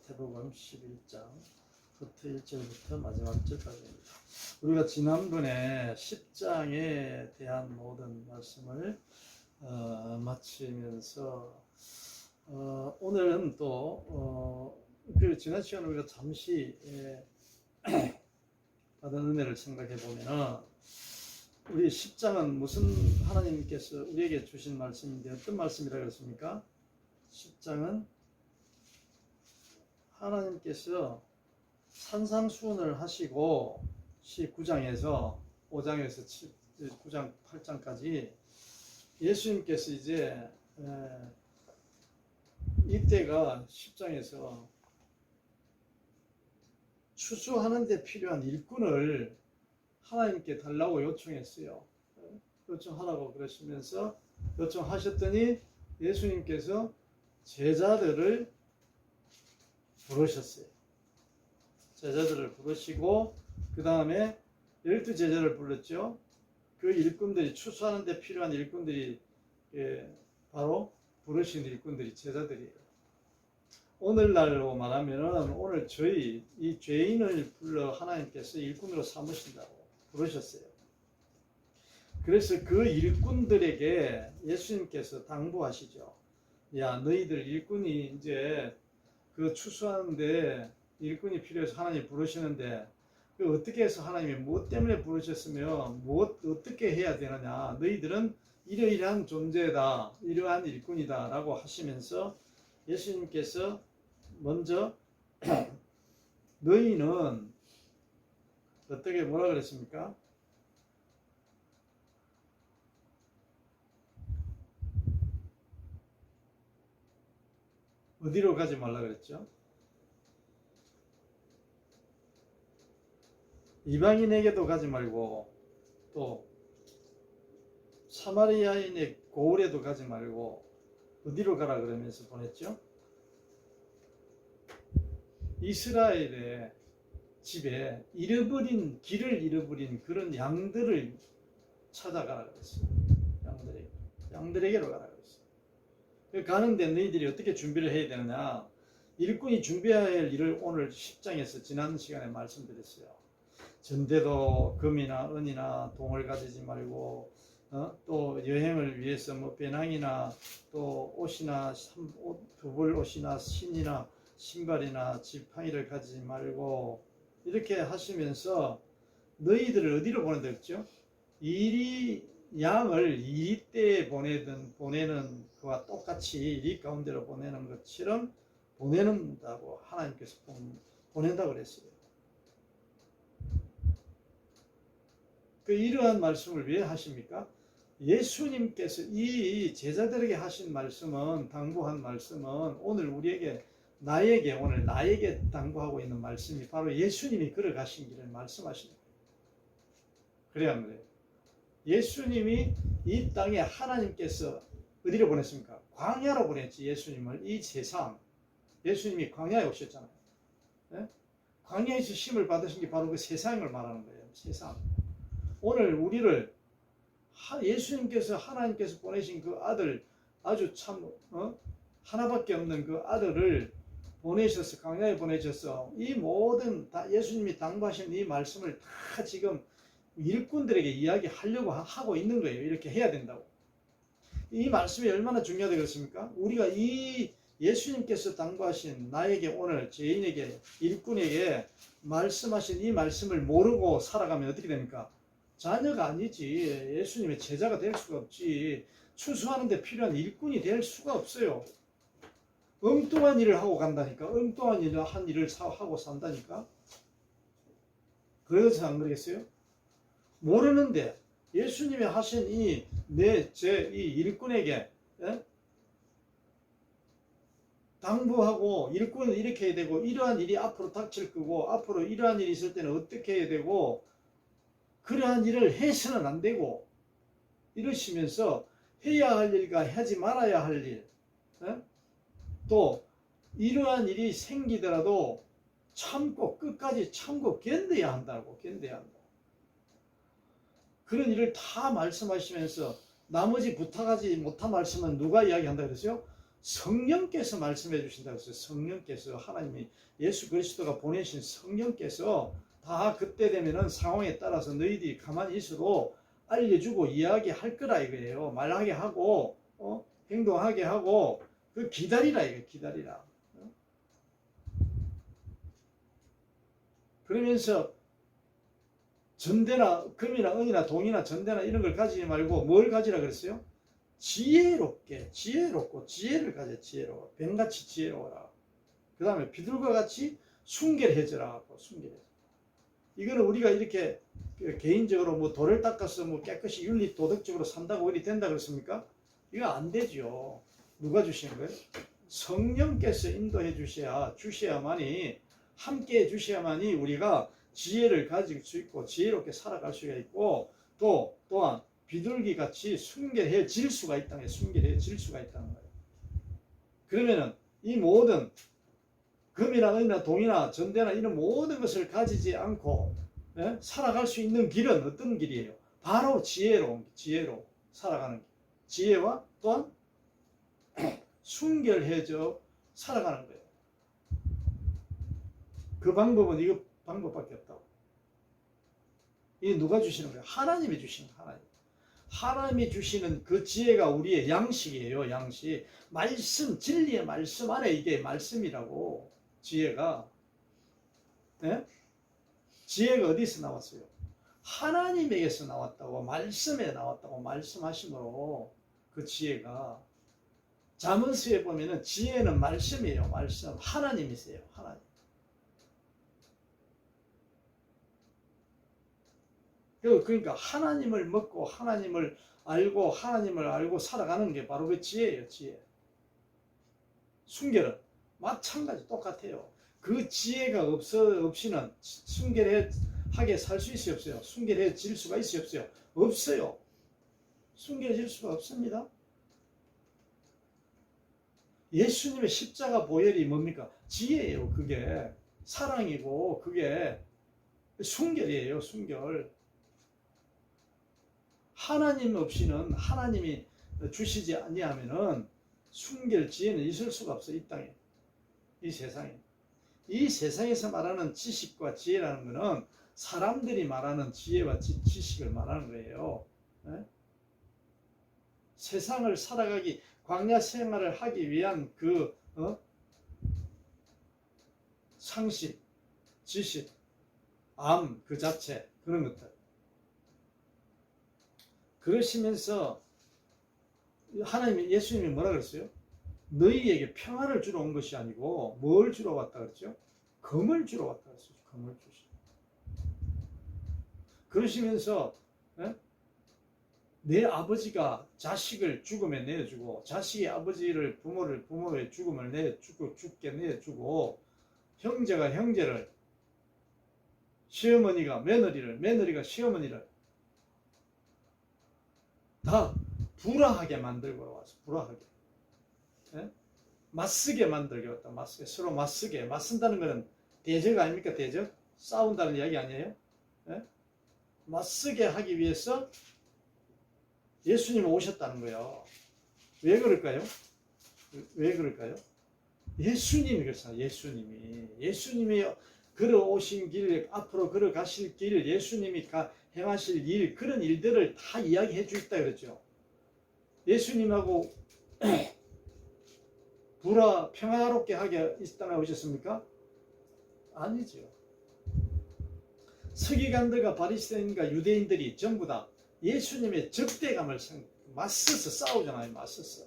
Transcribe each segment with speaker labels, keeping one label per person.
Speaker 1: 마태복음 11장 부터 1절부터 마지막 절까지입니다. 우리가 지난번에 10장에 대한 모든 말씀을 마치면서 오늘은 또 지난 시간에 우리가 잠시 받은 은혜를 생각해 보면은 우리 10장은 무슨 하나님께서 우리에게 주신 말씀인데 어떤 말씀이라고 했습니까? 10장은 하나님께서 산상수훈을 하시고 19장에서 5장에서 9장 8장까지 예수님께서 이제 이때가 10장에서 추수하는 데 필요한 일꾼을 하나님께 달라고 요청했어요. 요청하라고 그러시면서 요청하셨더니 예수님께서 제자들을 부르셨어요. 제자들을 부르시고 그 다음에 12제자를 불렀죠. 그 일꾼들이 추수하는 데 필요한 일꾼들이 바로 부르신 일꾼들이 제자들이에요. 오늘날로 말하면 오늘 저희 이 죄인을 불러 하나님께서 일꾼으로 삼으신다고 부르셨어요. 그래서 그 일꾼들에게 예수님께서 당부하시죠. 야, 너희들 일꾼이 이제 그 추수하는데 일꾼이 필요해서 하나님 부르시는데 그 어떻게 해서 하나님이 무엇 때문에 부르셨으며 어떻게 해야 되느냐, 너희들은 이러이러한 존재다, 이러한 일꾼이다 라고 하시면서 예수님께서 먼저 너희는 어떻게 뭐라 그랬습니까? 어디로 가지 말라 그랬죠? 이방인에게도 가지 말고 또 사마리아인의 고을에도 가지 말고 어디로 가라 그러면서 보냈죠? 이스라엘의 집에 길을 잃어버린 그런 양들을 찾아가라 그랬어요. 양들에게로 가라 그랬어요. 가는데 너희들이 어떻게 준비를 해야 되느냐? 일꾼이 준비해야 할 일을 오늘 10장에서 지난 시간에 말씀드렸어요. 전대도 금이나 은이나 동을 가지지 말고 또 여행을 위해서 뭐 배낭이나 또 옷이나 두벌 옷이나 신이나 신발이나 지팡이를 가지지 말고 이렇게 하시면서 너희들을 어디로 보낸다 했죠? 양을 이리 때에 보내는 그와 똑같이 이리 가운데로 보내는 것처럼 보낸다고 하나님께서 보낸다고 그랬어요. 이러한 말씀을 왜 하십니까? 예수님께서 이 제자들에게 하신 말씀은, 당부한 말씀은 오늘 오늘 나에게 당부하고 있는 말씀이 바로 예수님이 걸어가신 길을 말씀하시는 거예요. 그래야 안 그래요? 예수님이 이 땅에 하나님께서 어디로 보냈습니까? 광야로 보냈지. 예수님을 이 세상, 예수님이 광야에 오셨잖아요. 네? 광야에서 심을 받으신 게 바로 그 세상을 말하는 거예요. 세상. 오늘 우리를 예수님께서 하나님께서 보내신 그 아들, 아주 참 하나밖에 없는 그 아들을 보내셔서 광야에 보내셔서 이 모든 다 예수님이 당부하신 이 말씀을 다 지금 일꾼들에게 이야기하려고 하고 있는 거예요. 이렇게 해야 된다고. 이 말씀이 얼마나 중요하다 그렇습니까? 우리가 이 예수님께서 당부하신 나에게 오늘 죄인에게 일꾼에게 말씀하신 이 말씀을 모르고 살아가면 어떻게 됩니까? 자녀가 아니지. 예수님의 제자가 될 수가 없지. 추수하는 데 필요한 일꾼이 될 수가 없어요. 엉뚱한 일을 하고 간다니까. 엉뚱한 일을 하고 산다니까. 그래서 안 그러겠어요? 모르는데 예수님이 하신 이 일꾼에게 당부하고 일꾼은 이렇게 해야 되고 이러한 일이 앞으로 닥칠 거고 앞으로 이러한 일이 있을 때는 어떻게 해야 되고 그러한 일을 해서는 안 되고 이러시면서 해야 할 일과 하지 말아야 할 일, 또 이러한 일이 생기더라도 끝까지 참고 견뎌야 한다고. 그런 일을 다 말씀하시면서 나머지 부탁하지 못한 말씀은 누가 이야기한다 그랬어요? 성령께서 말씀해 주신다고 했어요. 성령께서, 하나님이 예수 그리스도가 보내신 성령께서 다 그때 되면은 상황에 따라서 너희들이 가만히 있어도 알려주고 이야기할 거라 이거예요. 말하게 하고 행동하게 하고 그 기다리라 이거 기다리라. 그러면서 전대나 금이나 은이나 동이나 전대나 이런 걸 가지지 말고 뭘 가지라 그랬어요? 지혜롭게, 지혜롭고 지혜를 가져. 지혜로워. 뱀같이 지혜로워라. 그 다음에 비둘과 같이 순결해져라. 순결해져. 이거는 우리가 이렇게 개인적으로 뭐 돌을 닦아서 뭐 깨끗이 윤리 도덕적으로 산다고 이리 된다 그랬습니까? 이거 안 되죠. 누가 주시는 거예요? 성령께서 인도해 주셔야만이 함께 해 주셔야만이 우리가 지혜를 가질 수 있고 지혜롭게 살아갈 수가 있고 또한 비둘기 같이 순결해질 수가 있다는 거예요. 순결해질 수가 있다는 거예요. 그러면은 이 모든 금이나 은이나 동이나 전대나 이런 모든 것을 가지지 않고 살아갈 수 있는 길은 어떤 길이에요? 바로 지혜로 살아가는 길. 지혜와 또한 순결해져 살아가는 거예요. 그 방법은 이거 방법밖에 없다고. 이게 누가 주시는 거예요? 하나님이 주시는 거예요. 하나님이 주시는 그 지혜가 우리의 양식이에요. 양식. 말씀, 진리의 말씀 안에 이게 말씀이라고. 지혜가. 네? 지혜가 어디서 나왔어요? 하나님에게서 나왔다고. 말씀에 나왔다고 말씀하심으로 그 지혜가. 잠언서에 보면은 지혜는 말씀이에요. 말씀. 하나님이세요. 하나님. 그러니까 하나님을 먹고 하나님을 알고 살아가는 게 바로 그 지혜예요. 지혜. 순결은 마찬가지 똑같아요. 그 지혜가 없이는 순결하게 살 수 있어요? 없어요? 순결해질 수가 있어요? 없어요? 없어요. 순결해질 수가 없습니다. 예수님의 십자가 보혈이 뭡니까? 지혜예요. 그게 사랑이고 그게 순결이에요. 순결. 하나님 없이는 하나님이 주시지 아니하면은 순결 지혜는 있을 수가 없어. 이 땅에, 이 세상에. 이 세상에서 말하는 지식과 지혜라는 것은 사람들이 말하는 지혜와 지식을 말하는 거예요. 네? 세상을 살아가기, 광야 생활을 하기 위한 그 상식, 지식, 암 그 자체 그런 것들. 그러시면서 하나님이 예수님이 뭐라 그랬어요? 너희에게 평안을 주러 온 것이 아니고 뭘 주러 왔다 그랬죠? 금을 주러 왔다 그랬어요. 금을 주시. 그러시면서 내 아버지가 자식을 죽음에 내어주고 자식이 아버지를 부모의 죽음을 죽게 내어주고 형제가 형제를 시어머니가 며느리가 시어머니를 다 불화하게 만들고 와서 불화하게 맞서게 만들게 왔다. 맞서게 서로 맞선다는 것은 대적 아닙니까? 대적 싸운다는 이야기 아니에요? 맞서게 하기 위해서 예수님이 오셨다는 거예요. 왜 그럴까요? 왜 그럴까요? 예수님이 그랬어요. 예수님이 걸어오신 길, 앞으로 걸어가실 길, 예수님이 행하실 일, 그런 일들을 다 이야기해 주겠다 그랬죠. 예수님하고 평화롭게 하게 있다가 오셨습니까? 아니죠. 서기관들과 바리새인과 유대인들이 전부 다 예수님의 적대감을 맞서서 싸우잖아요. 맞서서.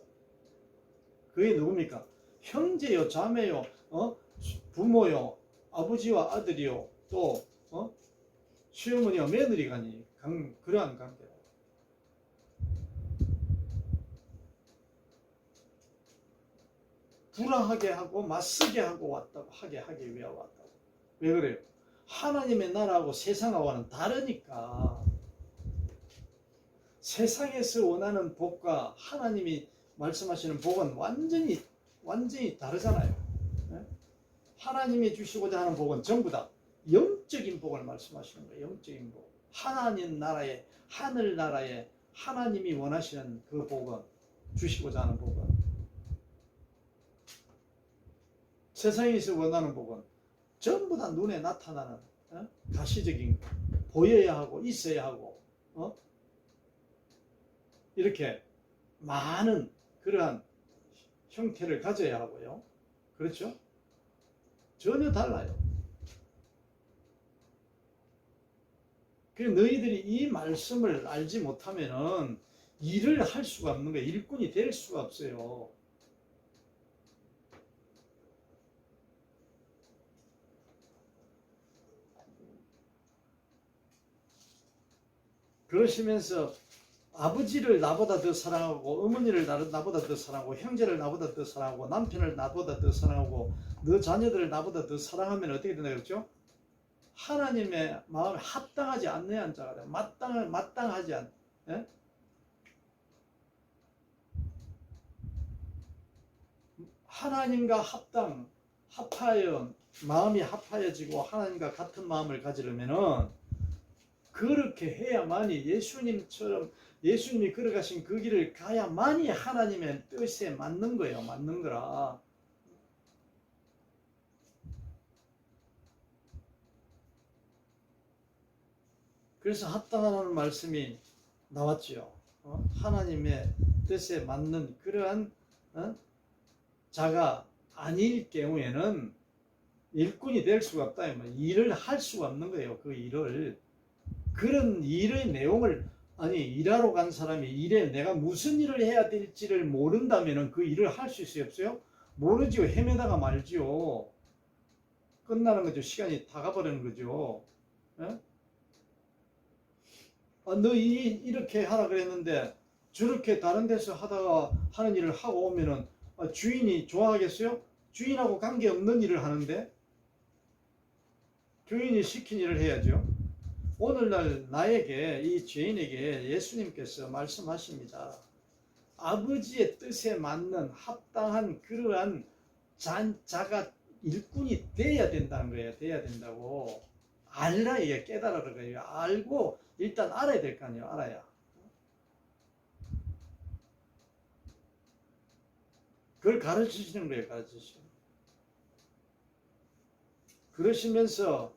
Speaker 1: 그게 누굽니까? 형제요, 자매요, 부모요, 아버지와 아들이요, 또 시어머니와 며느리간이 그러한 관계다. 불화하게 하고 맞서게 하고 하기 위해 왔다고. 왜 그래요? 하나님의 나라하고 세상하고는 다르니까. 세상에서 원하는 복과 하나님이 말씀하시는 복은 완전히 다르잖아요. 하나님이 주시고자 하는 복은 전부 다 영적인 복을 말씀하시는 거예요. 영적인 복. 하나님 나라에, 하늘 나라에 하나님이 원하시는 그 복은, 주시고자 하는 복은 세상에서 원하는 복은 전부 다 눈에 나타나는 가시적인 거, 보여야 하고 있어야 하고 이렇게 많은 그러한 형태를 가져야 하고요. 그렇죠? 전혀 달라요. 그래서 너희들이 이 말씀을 알지 못하면은 일을 할 수가 없는 거예요. 일꾼이 될 수가 없어요. 그러시면서 아버지를 나보다 더 사랑하고 어머니를 나보다 더 사랑하고 형제를 나보다 더 사랑하고 남편을 나보다 더 사랑하고 너 자녀들을 나보다 더 사랑하면 어떻게 된다 그랬죠? 하나님의 마음에 합당하지 않는 자가 돼. 마땅하지 않. 예? 하나님과 합하여 마음이 합하여지고 하나님과 같은 마음을 가지려면은 그렇게 해야만이 예수님처럼 예수님이 걸어가신 그 길을 가야만이 하나님의 뜻에 맞는 거예요. 맞는 거라. 그래서 합당하라는 말씀이 나왔지요. 하나님의 뜻에 맞는 그러한 자가 아닐 경우에는 일꾼이 될 수가 없다. 일을 할 수가 없는 거예요. 그 일을. 그런 일의 내용을 일하러 간 사람이 일에 내가 무슨 일을 해야 될지를 모른다면 그 일을 할 수 있어요? 없어요? 모르지요. 헤매다가 말지요. 끝나는 거죠. 시간이 다 가버리는 거죠. 예? 너 이렇게 하라 그랬는데 저렇게 다른 데서 하다가 하는 일을 하고 오면은 주인이 좋아하겠어요? 주인하고 관계없는 일을 하는데 주인이 시킨 일을 해야죠. 오늘날 나에게 이 죄인에게 예수님께서 말씀하십니다. 아버지의 뜻에 맞는 합당한 그러한 자가 일꾼이 돼야 된다는 거예요. 돼야 된다고. 알라 이게 깨달으라 거예요. 알고 일단 알아야 될 거 아니에요. 알아야. 그걸 가르치시는 거예요. 가르치시는. 그러시면서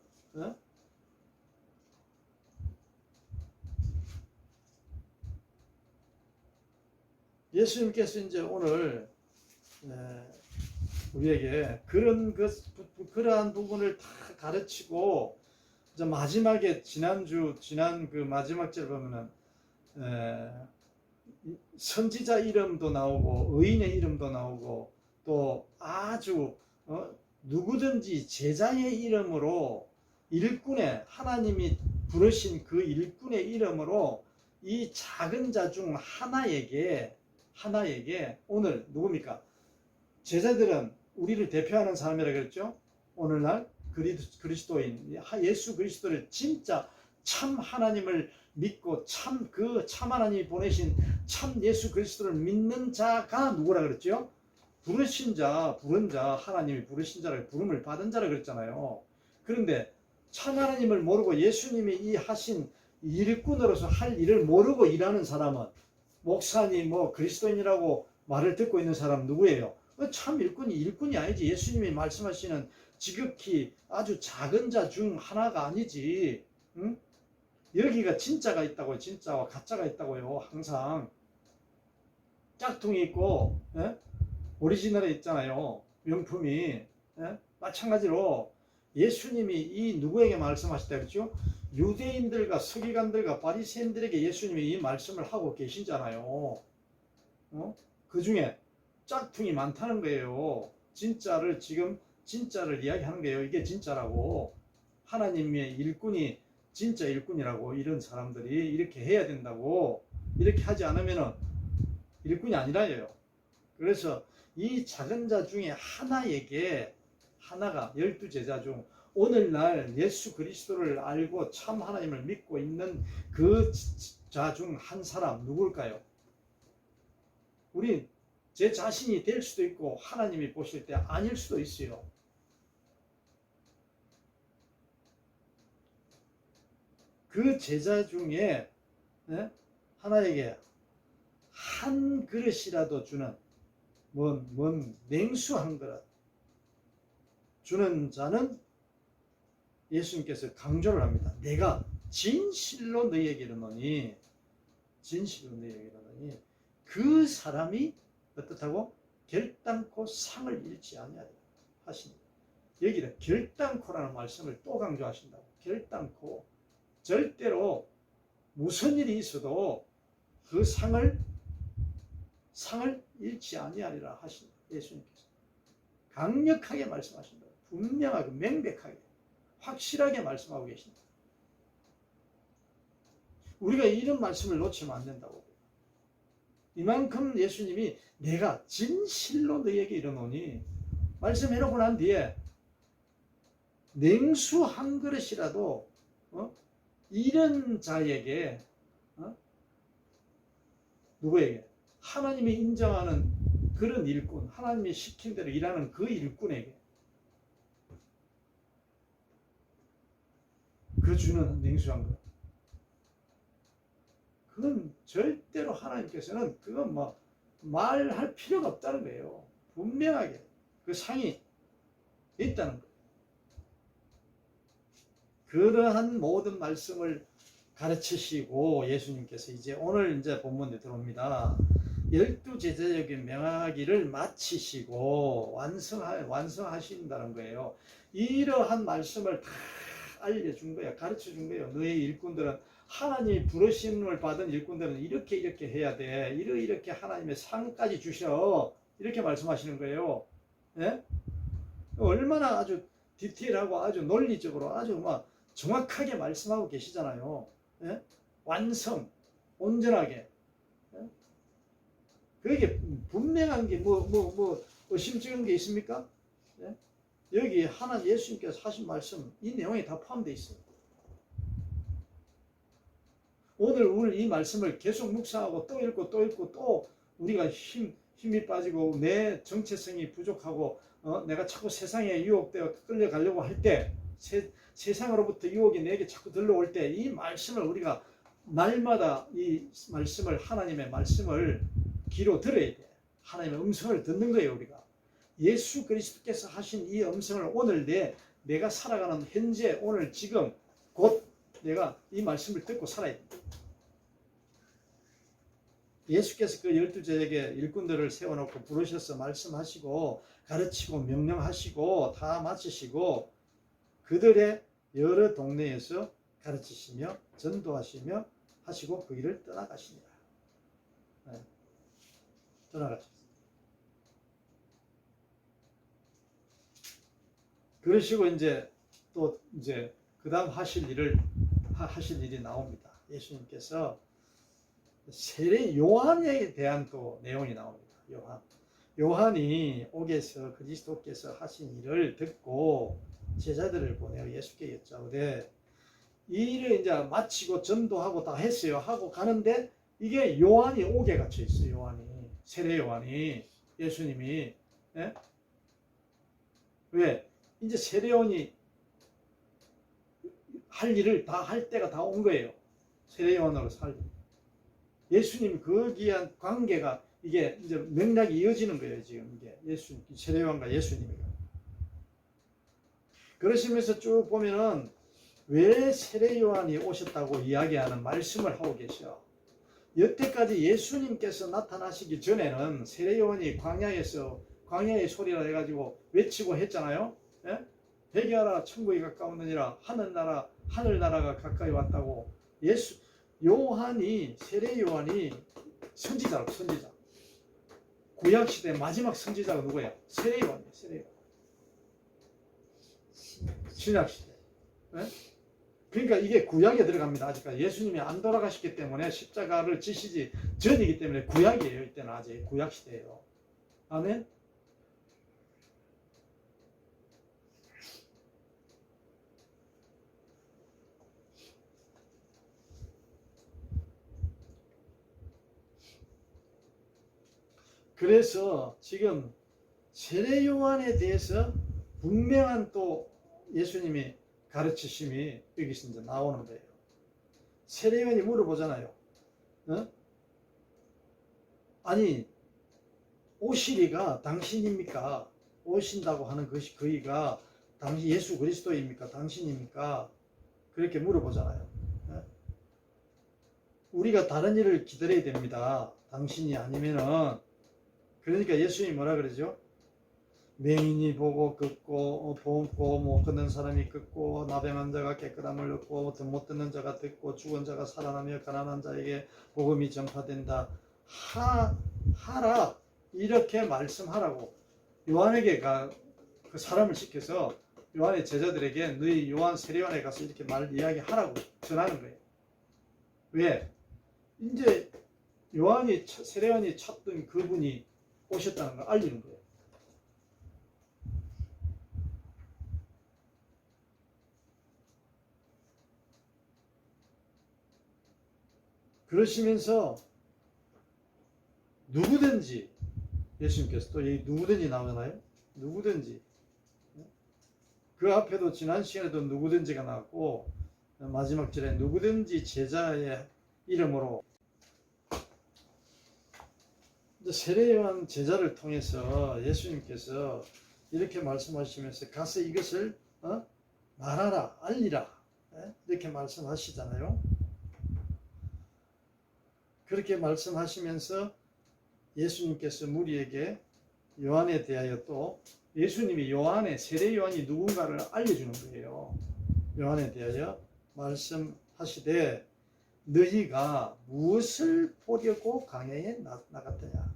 Speaker 1: 예수님께서 이제 오늘 우리에게 그러한 부분을 다 가르치고 이제 마지막에 지난 그 마지막 절 보면은 선지자 이름도 나오고 의인의 이름도 나오고 또 아주 누구든지 제자의 이름으로 일꾼의 하나님이 부르신 그 일꾼의 이름으로 이 작은 자 중 하나에게 오늘 누굽니까? 제자들은 우리를 대표하는 사람이라 그랬죠. 오늘날 그리스도인 예수 그리스도를 진짜 참 하나님을 믿고 참 하나님이 보내신 참 예수 그리스도를 믿는 자가 누구라 그랬죠? 부른 자 하나님이 부르신 자를 부름을 받은 자라 그랬잖아요. 그런데 참 하나님을 모르고 예수님이 이 하신 일꾼으로서 할 일을 모르고 일하는 사람은 목사님 그리스도인이라고 말을 듣고 있는 사람 누구예요? 참 일꾼이 아니지. 예수님이 말씀하시는 지극히 아주 작은 자 중 하나가 아니지. 응? 여기가 진짜가 있다고요. 진짜와 가짜가 있다고요. 항상 짝퉁이 있고 오리지널에 있잖아요. 명품이. 마찬가지로 예수님이 이 누구에게 말씀하셨다 그랬죠? 유대인들과 서기관들과 바리새인들에게 예수님이 이 말씀을 하고 계시잖아요. 그 중에 짝퉁이 많다는 거예요. 진짜를 이야기하는 거예요. 이게 진짜라고. 하나님의 일꾼이 진짜 일꾼이라고. 이런 사람들이 이렇게 해야 된다고. 이렇게 하지 않으면 일꾼이 아니라요. 그래서 이 작은 자 중에 하나가 12제자 중 오늘날 예수 그리스도를 알고 참 하나님을 믿고 있는 그 자 중 한 사람 누굴까요? 우리 제 자신이 될 수도 있고 하나님이 보실 때 아닐 수도 있어요. 그 제자 중에 하나에게 한 그릇이라도 주는 뭔 냉수 한 그릇 주는 자는 예수님께서 강조를 합니다. 내가 진실로 너희에게 이르노니, 진실로 너희에게 이르노니 그 사람이 어떻다고? 결단코 상을 잃지 아니하리라 하십니다. 여기다 결단코라는 말씀을 또 강조하신다고. 결단코. 절대로 무슨 일이 있어도 그 상을 잃지 아니하리라 하십니다. 예수님께서 강력하게 말씀하신다. 분명하게 명백하게 확실하게 말씀하고 계십니다. 우리가 이런 말씀을 놓치면 안 된다고. 이만큼 예수님이 내가 진실로 너희에게 이르노니 말씀해놓고 난 뒤에 냉수 한 그릇이라도 이런 자에게 누구에게? 하나님이 인정하는 그런 일꾼, 하나님이 시킨 대로 일하는 그 일꾼에게 그 주는 냉수 한 그릇. 그건 절대로 하나님께서는 그건 뭐 말할 필요가 없다는 거예요. 분명하게 그 상이 있다는 거예요. 그러한 모든 말씀을 가르치시고 예수님께서 이제 오늘 이제 본문에 들어옵니다. 12제자적인 명하기를 마치시고 완성하신다는 거예요. 이러한 말씀을 다 알려준 거예요. 가르쳐 준 거예요. 너희 일꾼들은 하나님이 부르심을 받은 일꾼들은 이렇게 해야 돼. 이렇게 하나님의 상까지 주셔. 이렇게 말씀하시는 거예요. 예? 얼마나 아주 디테일하고 아주 논리적으로 아주 막 정확하게 말씀하고 계시잖아요. 예? 완성, 온전하게. 예? 그게 분명한 게 의심쩍은 게 있습니까? 예? 여기 하나님 예수님께서 하신 말씀 이 내용에 다 포함되어 있어요. 오늘 이 말씀을 계속 묵상하고 또 읽고 또 우리가 힘이 빠지고 내 정체성이 부족하고 내가 자꾸 세상에 유혹되어 끌려가려고 할 때 세상으로부터 유혹이 내게 자꾸 들러올 때 이 말씀을 우리가 날마다 이 말씀을 하나님의 말씀을 귀로 들어야 돼. 하나님의 음성을 듣는 거예요. 우리가 예수 그리스도께서 하신 이 음성을 오늘 내가 살아가는 현재 오늘 지금 곧 내가 이 말씀을 듣고 살아야 돼. 예수께서 그 12제에게 일꾼들을 세워놓고 부르셔서 말씀하시고 가르치고 명령하시고 다 마치시고 그들의 여러 동네에서 가르치시며 전도하시며 하시고 그 일을 떠나가시니라. 네. 떠나가셨어요. 그러시고 이제 또 이제 그 다음 하실 일이 나옵니다. 예수님께서 세례 요한에 대한 또 내용이 나옵니다. 요한이 옥에서 그리스도께서 하신 일을 듣고 제자들을 보내어 예수께 여짜오되 이 일을 이제 마치고 전도하고 다 했어요. 하고 가는데 이게 요한이 옥에 갇혀 있어요. 세례 요한이 예수님이 예? 왜? 이제 세례 요한이 할 일을 다 할 때가 다 온 거예요. 세례 요한으로 살 예수님 거기한 관계가 이게 이제 맥락이 이어지는 거예요. 지금 이게 세례 요한과 예수님이가. 그러시면서 쭉 보면은 왜 세례 요한이 오셨다고 이야기하는 말씀을 하고 계셔. 여태까지 예수님께서 나타나시기 전에는 세례 요한이 광야의 소리라 해가지고 외치고 했잖아요. 예? 회개하라 천국이 가까우느니라 하늘나라가 가까이 왔다고. 세례 요한이 선지자. 구약시대 마지막 선지자가 누구예요? 세례 요한이에요. 신약시대. 네? 그러니까 이게 구약에 들어갑니다. 아직까지 예수님이 안 돌아가셨기 때문에 십자가를 지시지 전이기 때문에 구약이에요. 이때는 아직 구약시대예요. 아멘? 그래서 지금 세례 요한에 대해서 분명한 또 예수님이 가르치심이 여기서 이제 나오는 거예요. 세례 요한이 물어보잖아요. 아니 오시리가 당신입니까? 오신다고 하는 것이 그이가 당신 예수 그리스도입니까? 당신입니까? 그렇게 물어보잖아요. 예? 우리가 다른 일을 기다려야 됩니다. 당신이 아니면은. 그러니까 예수님이 뭐라 그러죠? 맹인이 보고 걷고 보고 못 걷는 사람이 걷고 나병한 자가 깨끗함을 얻고 못 듣는 자가 듣고 죽은 자가 살아나며 가난한 자에게 복음이 전파된다. 하라 이렇게 말씀하라고 요한에게 그 사람을 시켜서 요한의 제자들에게 너희 요한 세례요한에 가서 이렇게 이야기하라고 전하는 거예요. 왜? 이제 세례요한이 찾던 그분이 오셨다는 걸 알리는 거예요. 그러시면서 누구든지 예수님께서 또 여기 누구든지 나오잖아요. 누구든지 그 앞에도 지난 시간에도 누구든지가 나왔고 마지막 절에 누구든지 제자의 이름으로 세례요한 제자를 통해서 예수님께서 이렇게 말씀하시면서 가서 이것을 말하라 알리라 이렇게 말씀하시잖아요. 그렇게 말씀하시면서 예수님께서 무리에게 요한에 대하여 또 예수님이 세례 요한이 누군가를 알려주는 거예요. 요한에 대하여 말씀하시되 너희가 무엇을 보려고 광야에 나갔더냐.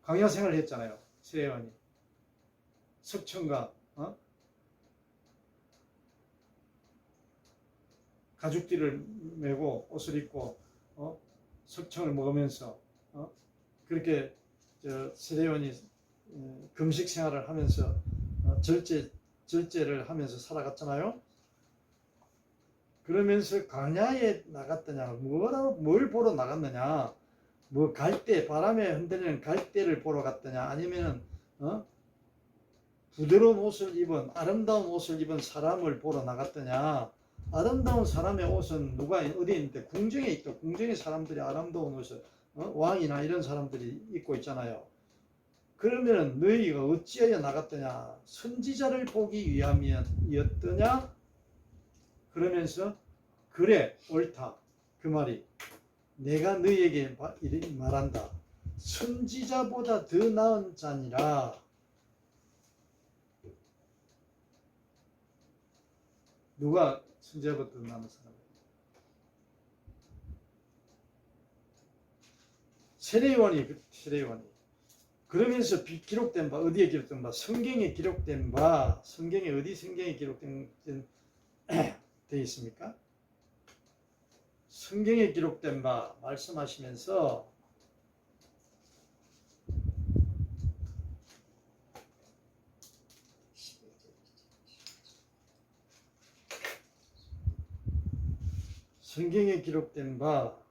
Speaker 1: 광야 생활을 했잖아요. 세례 요한이 석청과 가죽띠를 메고 옷을 입고 석청을 먹으면서 그렇게 세례 요한이 금식 생활을 하면서 절제를 하면서 살아갔잖아요. 그러면서 광야에 나갔더냐. 뭘 보러 나갔느냐. 뭐 갈대, 바람에 흔들리는 갈대를 보러 갔더냐. 아니면 부드러운 옷을 입은 아름다운 옷을 입은 사람을 보러 나갔더냐. 아름다운 사람의 옷은 누가 어디에 있는데 궁정에 있다. 궁정의 사람들이 아름다운 옷을 왕이나 이런 사람들이 입고 있잖아요. 그러면 너희가 어찌하여 나갔더냐. 선지자를 보기 위함이었더냐. 그러면서 그래 옳다. 그 말이 내가 너희에게 말한다. 선지자보다 더 나은 자니라. 누가 선지자보다 더 나은 사람이에요? 세례요한이 그러면서 기록된 바 어디에 기록된 바 성경에 기록된 바 성경에 어디 성경에 기록된 되어 있습니까? 성경에 기록된 바 말씀하시면서 성경에 기록된 바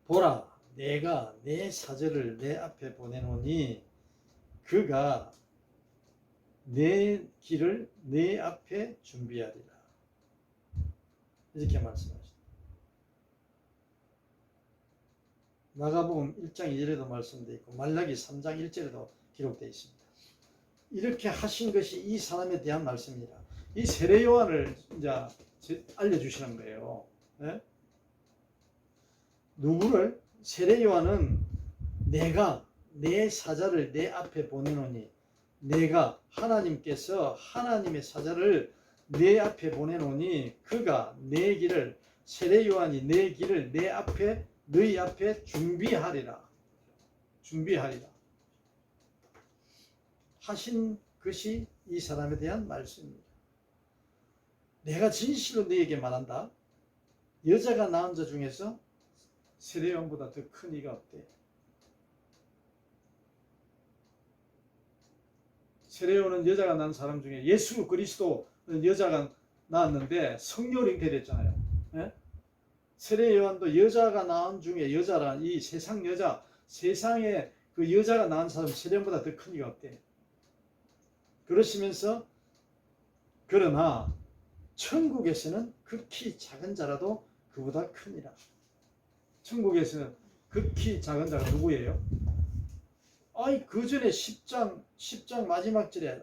Speaker 1: 보라 내가 내 사절을 내 앞에 보내노니 그가 내 길을 내 앞에 준비하리라. 이렇게 말씀하십니다. 마가복음 1장 2절에도 말씀되어 있고 말라기 3장 1절에도 기록되어 있습니다. 이렇게 하신 것이 이 사람에 대한 말씀입니다. 이 세례 요한을 이제 알려주시는 거예요. 네? 누구를? 세례 요한은 내가 내 사자를 내 앞에 보내노니 내가 하나님께서 하나님의 사자를 내 앞에 보내노니 그가 내 길을 세례 요한이 내 길을 내 앞에 너희 앞에 준비하리라. 하신 것이 이 사람에 대한 말씀입니다. 내가 진실로 너에게 말한다. 여자가 낳은 자 중에서 세례 요한보다 더 큰 이가 없대. 세례 요한은 여자가 낳은 사람 중에 예수 그리스도는 여자가 낳았는데 성령이 되었잖아요. 예? 세례 요한도 여자가 낳은 중에 여자란 이 세상 여자, 세상에 그 여자가 낳은 사람 세례 요한보다 더 큰 이가 없대. 그러시면서 그러나 천국에서는 극히 작은 자라도 그보다 크니라. 천국에서는 극히 작은 자가 누구예요? 아이 그 전에 10장 마지막 절에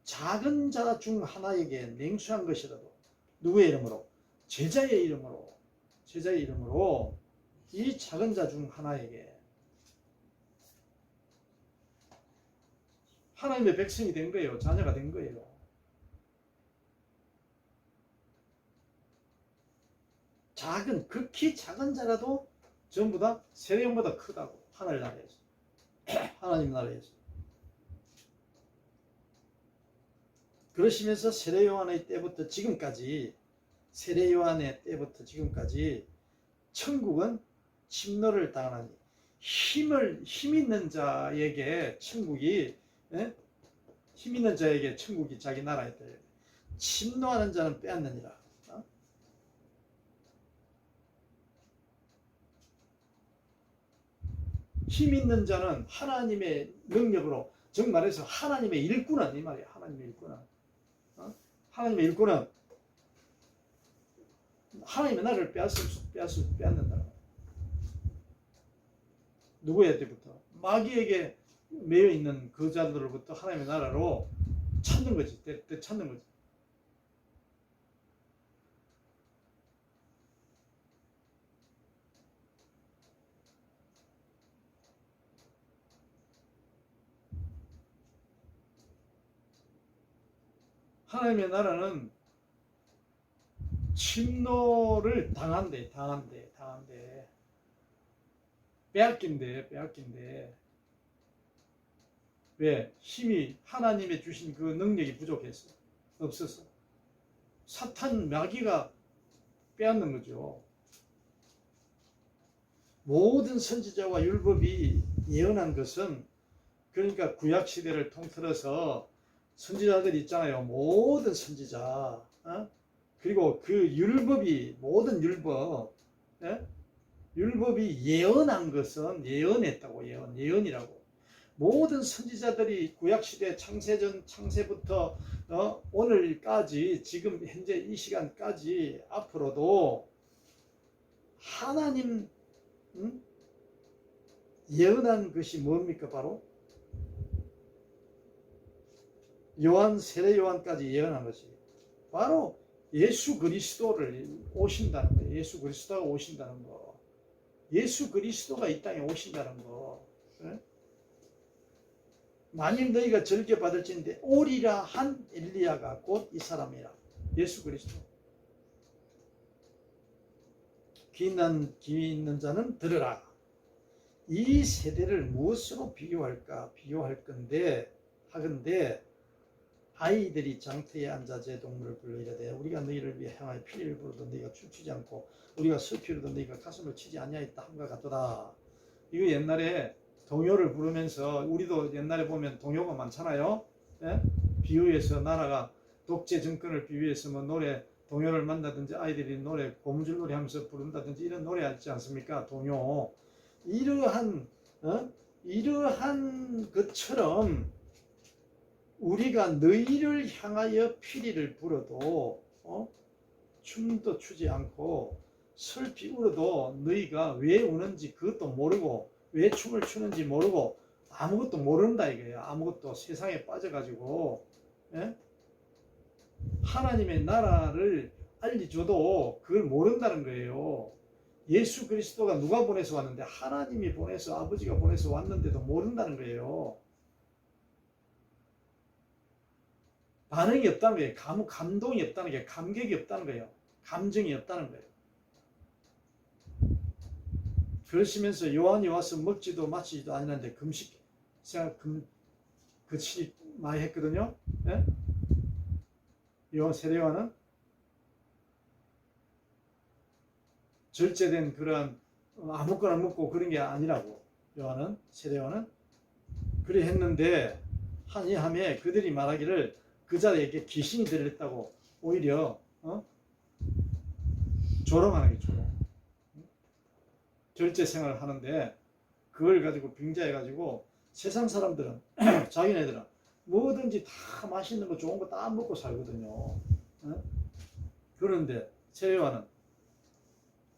Speaker 1: 작은 자 중 하나에게 냉수한 것이라도 누구의 이름으로? 제자의 이름으로 이 작은 자 중 하나에게 하나님의 백성이 된 거예요. 자녀가 된 거예요. 극히 작은 자라도 전부 다 세례용보다 크다고. 하늘나라에서. 하나님 나라에서. 그러시면서 세례요한의 때부터 지금까지 천국은 침노를 당하니 힘 있는 자에게 천국이 자기 나라에 돼. 침노하는 자는 빼앗느니라. 힘 있는 자는 하나님의 능력으로, 즉 말해서 하나님의 일꾼은 이 말이야. 하나님의 일꾼은 하나님의 나라를 빼앗는다. 누구에게부터? 마귀에게 매여 있는 그 자들로부터 하나님의 나라로 찾는 거지. 찾는 거지. 하나님의 나라는 침노를 당한대. 빼앗긴대. 왜? 힘이 하나님의 주신 그 능력이 부족했어. 없었어. 사탄 마귀가 빼앗는 거죠. 모든 선지자와 율법이 예언한 것은, 그러니까 구약 시대를 통틀어서 선지자들 있잖아요. 모든 선지자, 그리고 그 율법이, 모든 율법이 예언한 것은 예언했다고. 예언이라고. 모든 선지자들이 구약시대 창세부터 오늘까지, 지금 현재 이 시간까지 앞으로도 하나님 예언한 것이 뭡니까? 바로 세례 요한까지 예언한 것이 바로 예수 그리스도를 오신다는 거예요. 예수 그리스도가 오신다는 거. 예수 그리스도가 이 땅에 오신다는 거. 만일 너희가 절개 받을진대 오리라 한 엘리야가 곧 이 사람이라. 예수 그리스도. 귀 있는 자는 들으라. 이 세대를 무엇으로 비교할 건데 하건대 아이들이 장터에 앉아 제 동물을 불러이르되 우리가 너희를 위해 향하여 피를 부르도 너희가 춤추지 않고 우리가 슬피로도 너희가 가슴을 치지 아니하였다 함과 같도다. 이거 옛날에 동요를 부르면서, 우리도 옛날에 보면 동요가 많잖아요. 비유해서 나라가 독재 정권을 비유해서 동요를 만나든지 아이들이 고무줄 노래 하면서 부른다든지 이런 노래 있지 않습니까? 동요. 이러한 것처럼 우리가 너희를 향하여 피리를 불어도 춤도 추지 않고 슬피 울어도 너희가 왜 우는지 그것도 모르고 왜 춤을 추는지 모르고 아무것도 모른다 이거예요. 아무것도 세상에 빠져가지고 하나님의 나라를 알려줘도 그걸 모른다는 거예요. 예수 그리스도가 누가 보내서 왔는데? 하나님이 보내서, 아버지가 보내서 왔는데도 모른다는 거예요. 반응이 없다는 거예요. 감동이 없다는 거예요. 감격이 없다는 거예요. 감정이 없다는 거예요. 그러시면서 요한이 와서 먹지도 마시지도 아니는데 금식 생각 그치 많이 했거든요. 세례 요한은 절제된 그런 아무거나 먹고 그런 게 아니라고. 세례 요한은 그래 했는데 한이함에 그들이 말하기를 그 자에게 귀신이 들렸다고 오히려 조롱하는 게 조롱. 절제 생활을 하는데 그걸 가지고 빙자해가지고 세상 사람들은 자기네들은 뭐든지 다 맛있는 거 좋은 거 다 먹고 살거든요. 그런데 세례 요한은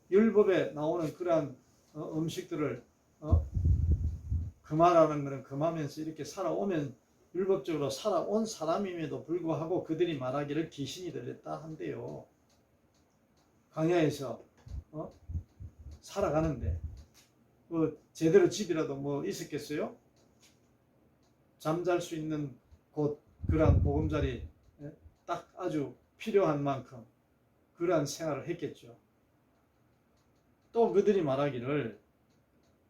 Speaker 1: 율법에 나오는 그러한 음식들을 금하라는 것은 금하면서 이렇게 살아오면 율법적으로 살아온 사람임에도 불구하고 그들이 말하기를 귀신이 들렸다 한대요. 광야에서 살아가는데 제대로 집이라도 뭐 있었겠어요? 잠잘 수 있는 곳, 그러한 보금자리 딱 아주 필요한 만큼 그러한 생활을 했겠죠. 또 그들이 말하기를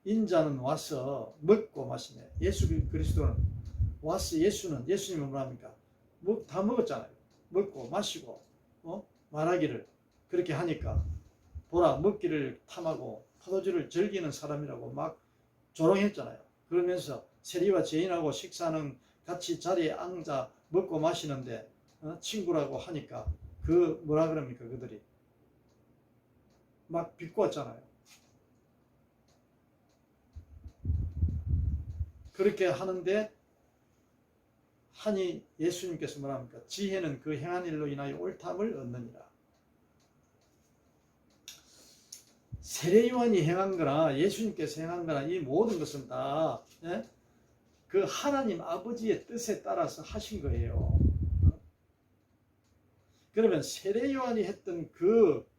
Speaker 1: 인자는 와서 먹고 마시네. 예수 그리스도는 와서 예수님은 뭐합니까? 다 먹었잖아요. 먹고 마시고 말하기를 그렇게 하니까 보라 먹기를 탐하고 포도주를 즐기는 사람이라고 막 조롱했잖아요. 그러면서 세리와 죄인하고 식사는 같이 자리에 앉아 먹고 마시는데 친구라고 하니까 그 뭐라 그럽니까? 그들이 막 비꼬았잖아요. 그렇게 하는데 하니 예수님께서 뭐랍니까? 지혜는 그 행한 일로 인하여 옳담을 얻느니라. 세례요한이 행한 거나 예수님께서 행한 거나 이 모든 것은 다 그 하나님 아버지의 뜻에 따라서 하신 거예요. 그러면 세례요한이 했던 그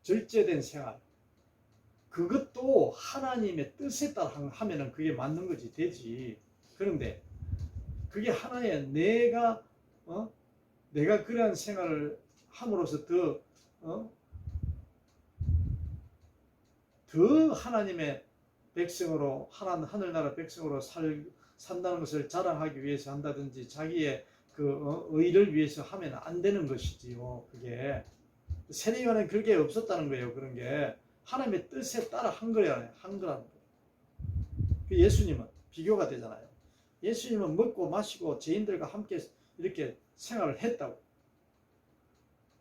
Speaker 1: 절제된 생활, 그것도 하나님의 뜻에 따라 하면은 그게 맞는 거지, 되지. 그런데 그게 하나의 내가 그러한 생활을 함으로써 더 하나님의 백성으로 하늘나라 백성으로 산다는 것을 자랑하기 위해서 한다든지 자기의 그 의를 위해서 하면 안 되는 것이지요. 그게 세례요한은 그게 없었다는 거예요. 그런 게 하나님의 뜻에 따라 한 거라는 거예요. 예수님은 비교가 되잖아요. 예수님은 먹고 마시고 죄인들과 함께 이렇게 생활을 했다고.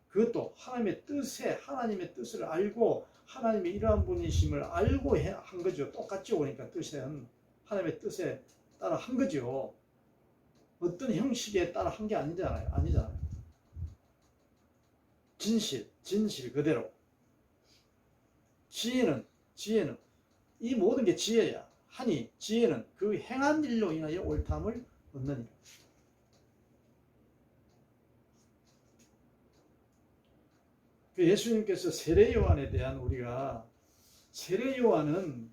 Speaker 1: 그것도 하나님의 뜻을 알고 하나님의 이러한 분이심을 알고 한 거죠. 똑같이 오니까 뜻은 하나님의 뜻에 따라 한 거죠. 어떤 형식에 따라 한 게 아니잖아요. 진실 그대로. 지혜는 이 모든 게 지혜야. 하니 지혜는 그 행한 일로 인하여 옳담을 얻느니라. 예수님께서 세례요한에 대한 우리가 세례요한은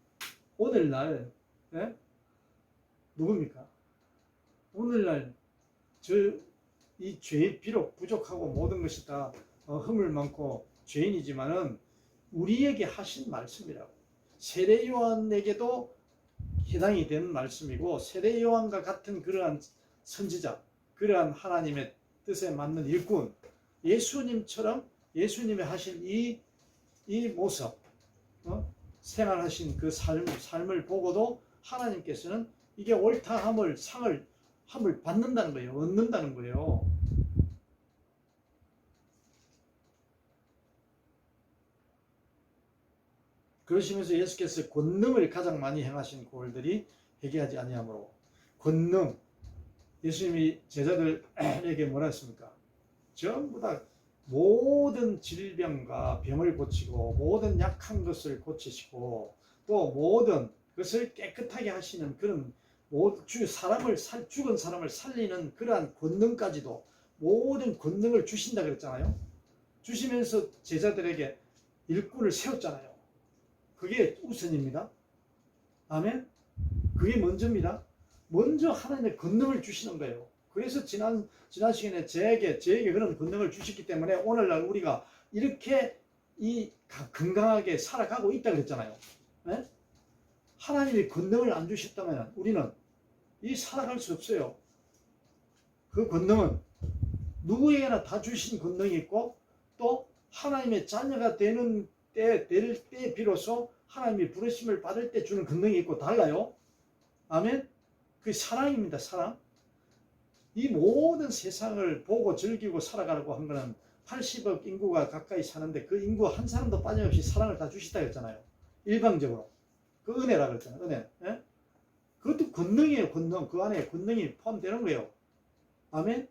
Speaker 1: 오늘날 누굽니까? 오늘날 이 죄 비록 부족하고 모든 것이 다 허물 많고 죄인이지만은 우리에게 하신 말씀이라고. 세례요한에게도 해당이 되는 말씀이고 세례요한과 같은 그러한 선지자, 그러한 하나님의 뜻에 맞는 일꾼, 예수님처럼 예수님이 하신 이 모습, 생활하신 그 삶을 보고도 하나님께서는 이게 옳다함을 함을 받는다는 거예요. 얻는다는 거예요. 그러시면서 예수께서 권능을 가장 많이 행하신 고을들이 회개하지 아니하므로 권능, 예수님이 제자들에게 뭐라 했습니까? 전부 다 모든 질병과 병을 고치고 모든 약한 것을 고치시고 또 모든 것을 깨끗하게 하시는 그런 죽은 사람을 살리는 그러한 권능까지도 모든 권능을 주신다 그랬잖아요. 주시면서 제자들에게 일꾼을 세웠잖아요. 그게 우선입니다. 아멘. 그게 먼저입니다. 먼저 하나님의 권능을 주시는 거예요. 그래서 지난 시간에 저에게 그런 권능을 주셨기 때문에 오늘날 우리가 이렇게 건강하게 살아가고 있다 그랬잖아요. 네? 하나님이 권능을 안 주셨다면 우리는 살아갈 수 없어요. 그 권능은 누구에게나 다 주신 권능이 있고 또 하나님의 자녀가 될 때 비로소 하나님이 부르심을 받을 때 주는 권능이 있고 달라요. 아멘. 그 사랑입니다. 사랑. 이 모든 세상을 보고 즐기고 살아가려고 한 거는 80억 인구가 가까이 사는데 그 인구 한 사람도 빠짐없이 사랑을 다 주시다 했잖아요. 일방적으로. 그 은혜라 그랬잖아요. 은혜. 예? 그것도 권능이에요. 권능. 그 안에 권능이 포함되는 거예요. 아멘.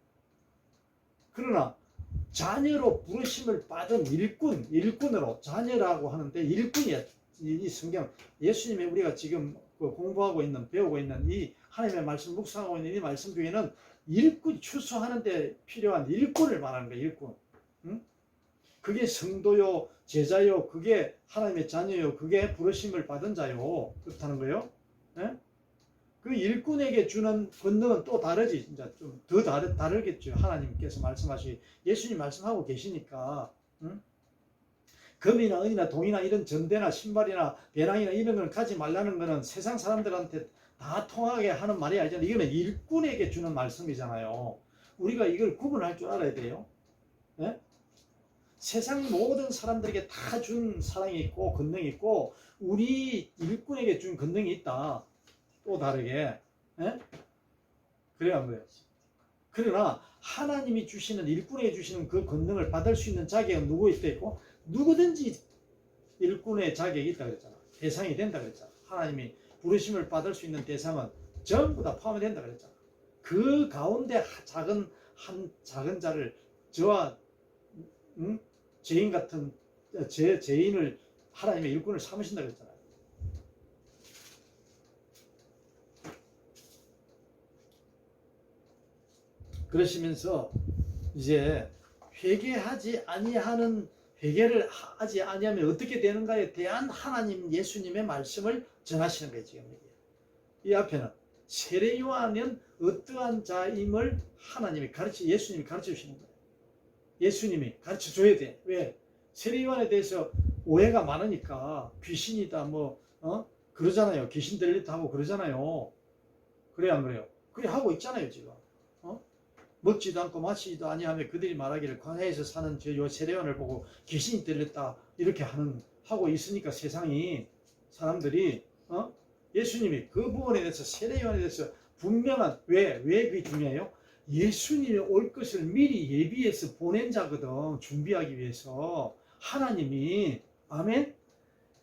Speaker 1: 그러나 자녀로 부르심을 받은 일꾼으로 자녀라고 하는데 일꾼이야. 이 성경, 예수님의 우리가 지금 공부하고 있는, 배우고 있는 이 하나님의 말씀, 묵상하고 있는 이 말씀 중에는 일꾼, 추수하는 데 필요한 일꾼을 말하는 거예요. 일꾼. 응? 그게 성도요, 제자요, 그게 하나님의 자녀요, 그게 부르심을 받은 자요. 그렇다는 거예요. 예? 그 일꾼에게 주는 권능은 또 다르지. 진짜 좀 더 다르겠죠. 하나님께서 말씀하시, 예수님 말씀하고 계시니까. 응? 금이나 은이나 동이나 이런 전대나 신발이나 배낭이나 이런 걸 가지 말라는 거는 세상 사람들한테 다 통하게 하는 말이 아니잖아요. 이거는 일꾼에게 주는 말씀이잖아요. 우리가 이걸 구분할 줄 알아야 돼요. 네? 세상 모든 사람들에게 다 준 사랑이 있고 권능이 있고 우리 일꾼에게 준 권능이 있다. 또 다르게. 네? 그래야 한 거예요. 그러나 하나님이 주시는, 일꾼에게 주시는 그 권능을 받을 수 있는 자격은 누구에 있고, 누구든지 일꾼의 자격이 있다 그랬잖아. 대상이 된다 그랬잖아. 하나님이 부르심을 받을 수 있는 대상은 전부 다 포함이 된다 그랬잖아. 그 가운데 작은 자를, 저와 죄인 같은 죄인을 하나님의 일꾼을 삼으신다 그랬잖아요. 그러시면서 이제 회개를 하지 아니하면 어떻게 되는가에 대한 하나님 예수님의 말씀을 전하시는 거예요. 지금 이 앞에는 세례 요한은 어떠한 자임을 예수님이 가르쳐 주시는 거예요. 예수님이 가르쳐 줘야 돼. 왜? 세례 요한에 대해서 오해가 많으니까 귀신이다 그러잖아요. 귀신 들리다 하고 그러잖아요. 그래야 안 그래요? 그래 하고 있잖아요 지금. 먹지도 않고 마시지도 아니하며 그들이 말하기를 광야에서 사는 저 세례요한을 보고 귀신이 들렸다 이렇게 하고 있으니까 세상이 사람들이 예수님이 그 부분에 대해서 세례요한에 대해서 분명한 왜 그게 중요해요? 예수님이 올 것을 미리 예비해서 보낸 자거든. 준비하기 위해서 하나님이. 아멘.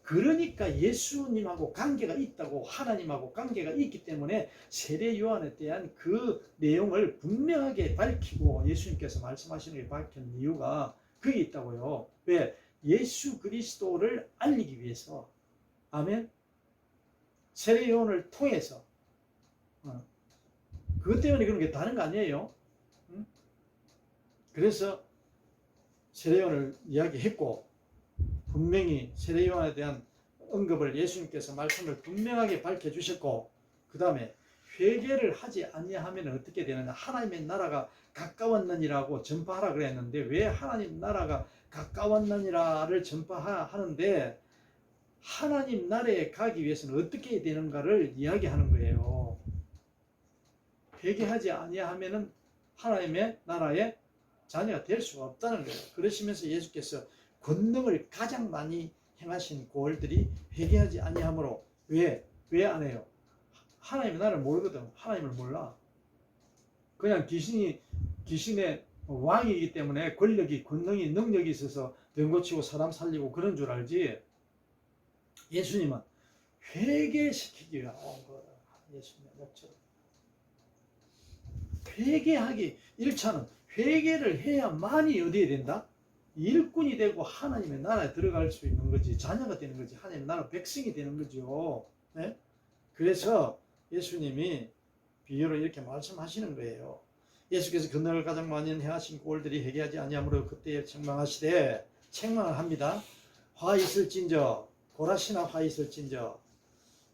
Speaker 1: 그러니까 예수님하고 관계가 있다고, 하나님하고 관계가 있기 때문에 세례 요한에 대한 그 내용을 분명하게 밝히고 예수님께서 말씀하시는 게 밝힌 이유가 그게 있다고요. 왜? 예수 그리스도를 알리기 위해서. 아멘. 세례 요한을 통해서. 그것 때문에 그런 게 다른 거 아니에요. 그래서 세례 요한을 이야기했고, 분명히 세례 요한에 대한 언급을 예수님께서 말씀을 분명하게 밝혀주셨고, 그 다음에 회개를 하지 아니하면 어떻게 되느냐. 하나님의 나라가 가까웠느니라고 전파하라 그랬는데, 왜 하나님 나라가 가까웠느니라를 전파하는데 하나님 나라에 가기 위해서는 어떻게 해야 되는가를 이야기하는 거예요. 회개하지 아니하면 하나님의 나라의 자녀가 될 수가 없다는 거예요. 그러시면서 예수께서 권능을 가장 많이 행하신 고을들이 회개하지 아니하므로. 왜 안 해요? 하나님의 나라를 모르거든. 하나님을 몰라. 그냥 귀신의 왕이기 때문에 권력이, 권능이, 능력이 있어서 병 고치고 사람 살리고 그런 줄 알지. 예수님은 회개시키기 위한 예수님의 목적. 회개하기 1차는 회개를 해야만이 어디에 된다? 일꾼이 되고 하나님의 나라에 들어갈 수 있는 거지. 자녀가 되는 거지. 하나님의 나라 백성이 되는 거죠. 네? 그래서 예수님이 비유로 이렇게 말씀하시는 거예요. 예수께서 권능을 가장 많이 행하신 고을들이 회개하지 아니하므로 그때에 책망하시되, 책망을 합니다. 화 있을진저, 고라시나 화 있을진저,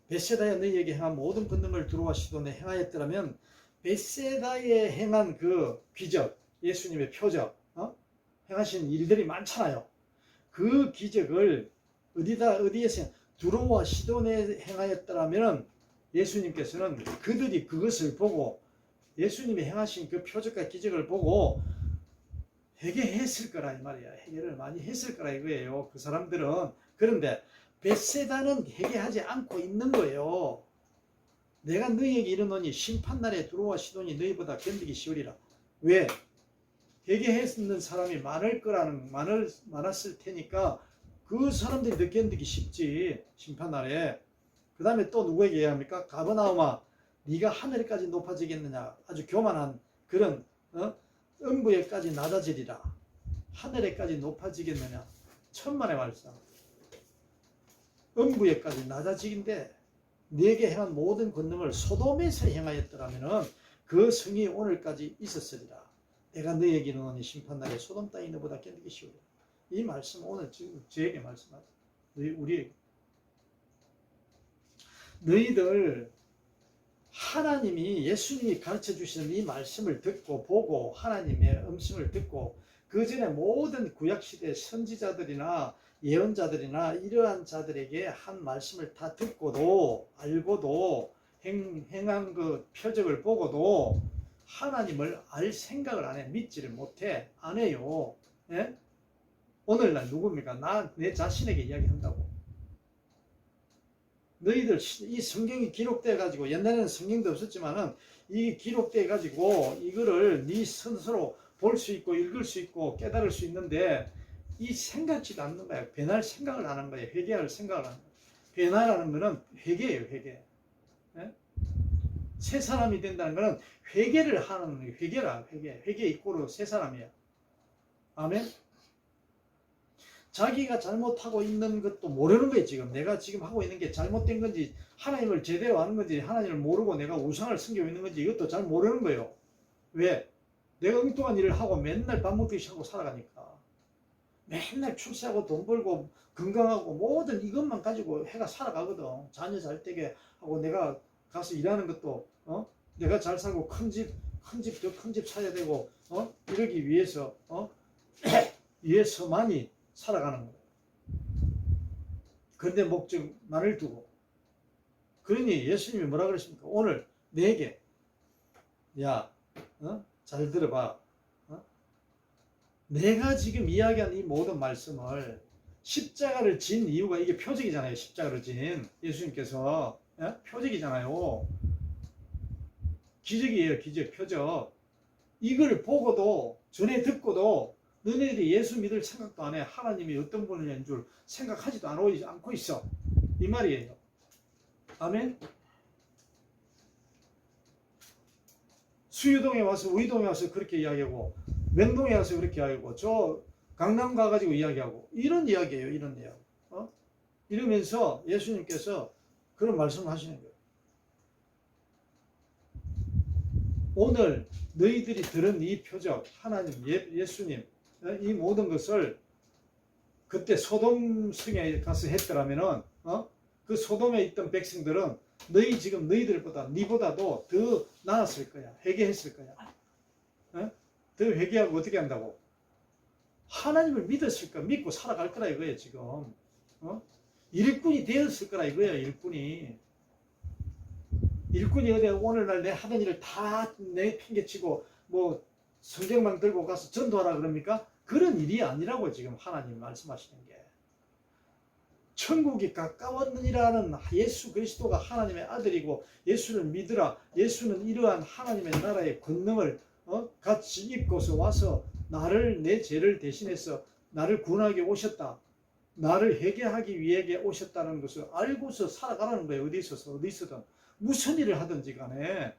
Speaker 1: 벳세다에 너희에게 행한 모든 권능을 두로와 시돈에 행하였더라면 벳세다에 행한 그 기적, 예수님의 표적, 행하신 일들이 많잖아요. 그 기적을 어디에서 두로와 시돈에 행하였더라면 예수님께서는 그들이 그것을 보고, 예수님이 행하신 그 표적과 기적을 보고 회개했을 거라 이 말이야. 회개를 많이 했을 거라 이거예요. 그 사람들은. 그런데 벳세다는 회개하지 않고 있는 거예요. 내가 너희에게 이르노니 심판날에 두로와 시돈이 너희보다 견디기 쉬우리라. 왜? 회개했는 사람이 많았을 테니까 그 사람들이 더 견디기 쉽지. 심판날에. 그 다음에 또 누구에게 얘기합니까? 가버나움아, 네가 하늘에까지 높아지겠느냐. 아주 교만한 그런 음부에까지 낮아지리라. 하늘에까지 높아지겠느냐. 천만의 말씀. 음부에까지 낮아지긴데 네게 행한 모든 권능을 소돔에서 행하였더라면은 그 성이 오늘까지 있었으리라. 내가 너에게 이르노니 심판날에 소돔 땅이 너보다 견디기 쉬우리라. 이 말씀 오늘 지금 저에게 말씀하죠. 우리에게. 너희들 하나님이 예수님이 가르쳐 주시는 이 말씀을 듣고 보고 하나님의 음성을 듣고 그 전에 모든 구약시대 선지자들이나 예언자들이나 이러한 자들에게 한 말씀을 다 듣고도 알고도 행한 그 표적을 보고도 하나님을 알 생각을 안 해. 믿지를 못해. 안 해요. 예? 오늘날 누굽니까? 내 자신에게 이야기한다고. 너희들 이 성경이 기록돼 가지고 옛날에는 성경도 없었지만은 이 기록돼 가지고 이거를 네 스스로 볼 수 있고 읽을 수 있고 깨달을 수 있는데 이 생각지도 않는 거야. 변할 생각을 안 한 거야. 회개할 생각을 안 한 거야. 변화라는 거는 회개예요. 회개. 예? 새 사람이 된다는 거는 회개를 하는 거예요. 회개라. 회개 이꼬르 새 사람이야. 아멘. 자기가 잘못하고 있는 것도 모르는 거예요. 지금 내가 지금 하고 있는 게 잘못된 건지 하나님을 제대로 아는 건지 하나님을 모르고 내가 우상을 섬기고 있는 건지 이것도 잘 모르는 거예요. 왜? 내가 엉뚱한 일을 하고 맨날 밥 먹듯이 하고 살아가니까. 맨날 출세하고 돈 벌고 건강하고 모든 이것만 가지고 해가 살아가거든. 자녀 잘 되게 하고 내가 가서 일하는 것도 내가 잘 살고 큰 집 더 큰 집 사야 되고 이러기 위해서 위해서만이 살아가는 거예요. 그런데 목적만을 두고. 그러니 예수님이 뭐라 그러십니까? 오늘 내게 잘 들어봐. 내가 지금 이야기한 이 모든 말씀을 십자가를 진 이유가 이게 표적이잖아요. 십자가를 진 예수님께서 표적이잖아요. 기적이에요. 기적, 표적. 이걸 보고도 전에 듣고도 너네들이 예수 믿을 생각도 안 해. 하나님이 어떤 분인 줄 생각하지도 않고 있어. 이 말이에요. 아멘. 수유동에 와서 의동에 와서 그렇게 이야기하고 명동에 와서 그렇게 이야기하고 저 강남 가가지고 이야기하고 이런 이야기예요. 이런 이야기. 이러면서 예수님께서 그런 말씀을 하시는 거예요. 오늘 너희들이 들은 이 표적 하나님 예수님 이 모든 것을 그때 소돔 성에 가서 했더라면은 그 소돔에 있던 백성들은 지금 너희들보다 니보다도 더 나았을 거야. 회개했을 거야. 더 회개하고 어떻게 한다고? 하나님을 믿었을 거야. 믿고 살아갈 거라 이거예요. 지금 일꾼이 되었을 거라 이거예요. 일꾼이 어디 오늘날 내 하던 일을 다 내 핑계치고 뭐 성경만 들고 가서 전도하라 그럽니까? 그런 일이 아니라고 지금 하나님 말씀하시는 게. 천국이 가까웠느니라는 예수 그리스도가 하나님의 아들이고 예수를 믿으라. 예수는 이러한 하나님의 나라의 권능을 같이 입고서 와서 내 죄를 대신해서 나를 구원하게 오셨다. 나를 회개하기 위해 오셨다는 것을 알고서 살아가라는 거예요. 어디서든 무슨 일을 하든지 간에.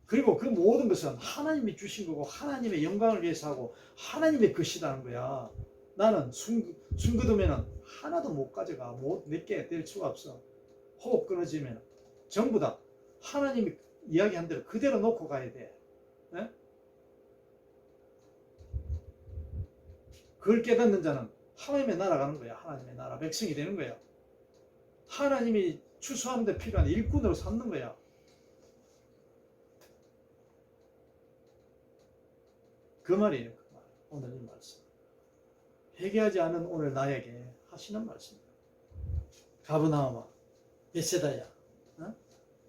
Speaker 1: 그리고 그 모든 것은 하나님이 주신 거고 하나님의 영광을 위해서 하고 하나님의 것이라는 거야. 나는 숨 거두면 하나도 못 가져가. 내게 될 수가 없어. 호흡 끊어지면 전부 다 하나님이 이야기한 대로 그대로 놓고 가야 돼. 그걸 깨닫는 자는 하나님의 나라 가는 거야. 하나님의 나라 백성이 되는 거야. 하나님이 추수하는 데 필요한 일꾼으로 삼는 거야. 그 말이에요. 그 말. 오늘 이 말씀. 회개하지 않은 오늘 나에게 하시는 말씀입니다. 가브나움아, 베세다야,